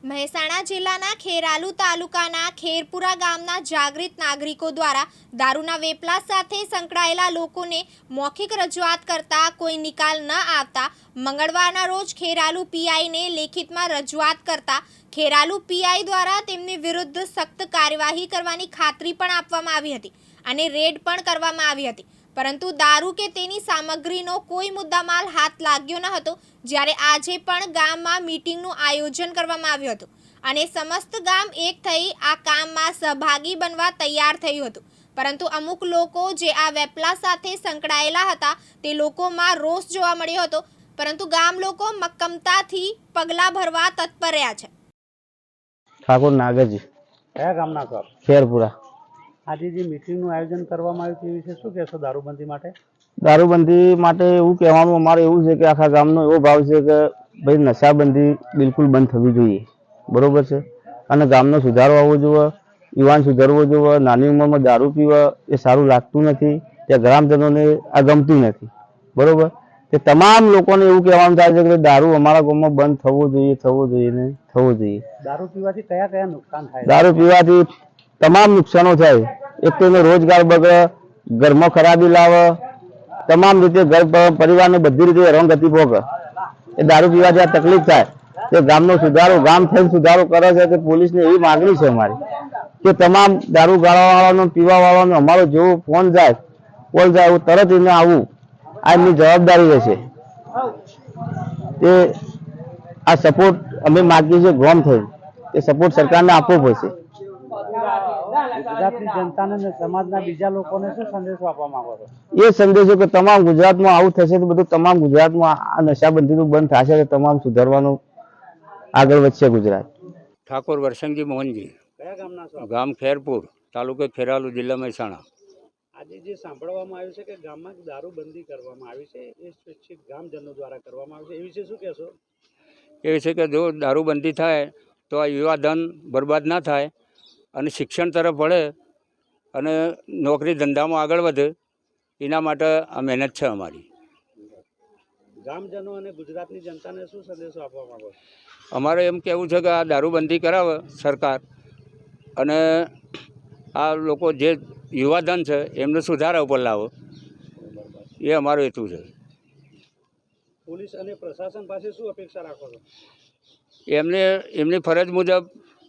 મહેસાણા જિલ્લાના ખેરાલુ તાલુકાના ખેરપુરા ગામના જાગૃત નાગરિકો દ્વારા દારૂના વેપલા સાથે સંકળાયેલા લોકોને મૌખિક રજૂઆત કરતા કોઈ નિકાલ ન આવતા મંગળવારના રોજ ખેરાલુ પીઆઈને લેખિતમાં રજૂઆત કરતા ખેરાલુ પીઆઈ દ્વારા તેમની વિરુદ્ધ સખ્ત કાર્યવાહી કરવાની ખાતરી પણ આપવામાં આવી હતી અને રેડ પણ કરવામાં આવી હતી, પરંતુ દારૂ કે તેની સામગ્રીનો કોઈ મુદ્દામાલ હાથ લાગ્યો ન હતો। જ્યારે આજે પણ ગામમાં મીટિંગનું આયોજન કરવામાં આવ્યું હતું અને સમસ્ત ગામ એક થઈ આ કામમાં સહભાગી બનવા તૈયાર થયું હતું, પરંતુ અમુક લોકો જે આ વેપલા સાથે સંકળાયેલા હતા તે લોકોમાં રોષ જોવા મળ્યો હતો, પરંતુ ગામ લોકો મક્કમતાથી પગલાં ભરવા તત્પર રહ્યા છે। ઠાકોર નાગરજી, કયા ગામના છો? ખેરપુરા। આજે જે મીટિંગનું આયોજન કરવામાં આવ્યું છે એ વિશે શું કહેશો? દારૂબંધી માટે એવું કહેવાનું અમારે એવું છે કે આખા ગામનો એવો ભાવ છે કે ભાઈ નશાબંધી બિલકુલ બંધ થવી જોઈએ, બરોબર છે, અને ગામનો સુધારો આવવો જોઈએ, યુવાન સુધરવો જોઈએ। નાની ઉંમરમાં દારૂ પીવા એ સારું લાગતું નથી, તે ગ્રામજનોને આ ગમતું નથી, બરોબર। તે તમામ લોકોને એવું કહેવાનું થાય છે કે દારૂ અમારા ગામમાં બંધ થવો જોઈએ, થવો જોઈએ ને થવો જોઈએ। દારૂ પીવાથી કયા કયા નુકસાન થાય? દારૂ પીવાથી તમામ નુકસાનો થાય। એક તો એનો રોજગાર બગડે, ઘરમાં ખરાબી લાવે, તમામ રીતે ઘર પરિવારને બધી રીતે હેરાનગતિ ભોગે। એ દારૂ પીવાથી આ તકલીફ થાય કે ગામનો સુધારો, ગામ થઈને સુધારો કરે છે કે પોલીસને એવી માગણી છે અમારી કે તમામ દારૂ ગાળાવાળાનો, પીવાવાળાનો અમારો જેવો ફોન જાય, કોલ જાય, હું તરત એને આવું, આ એમની જવાબદારી રહેશે। તે આ સપોર્ટ અમે માગીએ છીએ ગામ થઈને, એ સપોર્ટ સરકારને આપવો પડશે। ગુજરાતની જનતાને અને સમાજના બીજા લોકોને શું સંદેશો આપવા માંગો છો? એ સંદેશો કે તમામ ગુજરાતમાં આવું થશે તો બધું તમામ ગુજરાતમાં આ નશાબંધીનું બંધ થશે તો તમામ સુધારવાનું આગળ વધશે ગુજરાત। ઠાકોર વરસંગજી મોહનજી, કયા ગામના છો? ગામ ખેરપુર, તાલુકો ખેરાલુ, જિલ્લા મહેસાણા। આજે જે સાંભળવામાં આવ્યું છે કે ગામમાં દારૂબંધી કરવામાં આવી છે, એ સ્વૈચ્છિક ગામજનો દ્વારા કરવામાં આવી છે, એ વિશે શું કહેશો? એ છે કે જો દારૂબંધી થાય તો આ યુવા ધન બરબાદ ના થાય અને શિક્ષણ તરફ વળે અને નોકરી ધંધામાં આગળ વધે, એના માટે આ મહેનત છે અમારી। ગામજનો અને ગુજરાતની જનતાને શું સંદેશો આપવા માંગો છો? અમારે એમ કહેવું છે કે આ દારૂબંધી કરાવે સરકાર, અને આ લોકો જે યુવાધન છે એમને સુધારા ઉપર લાવો, એ અમારો હેતુ છે। પોલીસ અને પ્રશાસન પાસે શું અપેક્ષા રાખો છો? એમની ફરજ મુજબ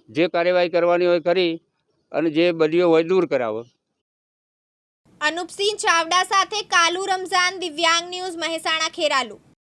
જે કાર્યવાહી કરવાની હોય કરી અને જે બદીઓ હોય દૂર કરાવો। અનુપસિંહ ચાવડા સાથે કાલુ રમઝાન, દિવ્યાંગ ન્યૂઝ, મહેસાણા, ખેરાલુ।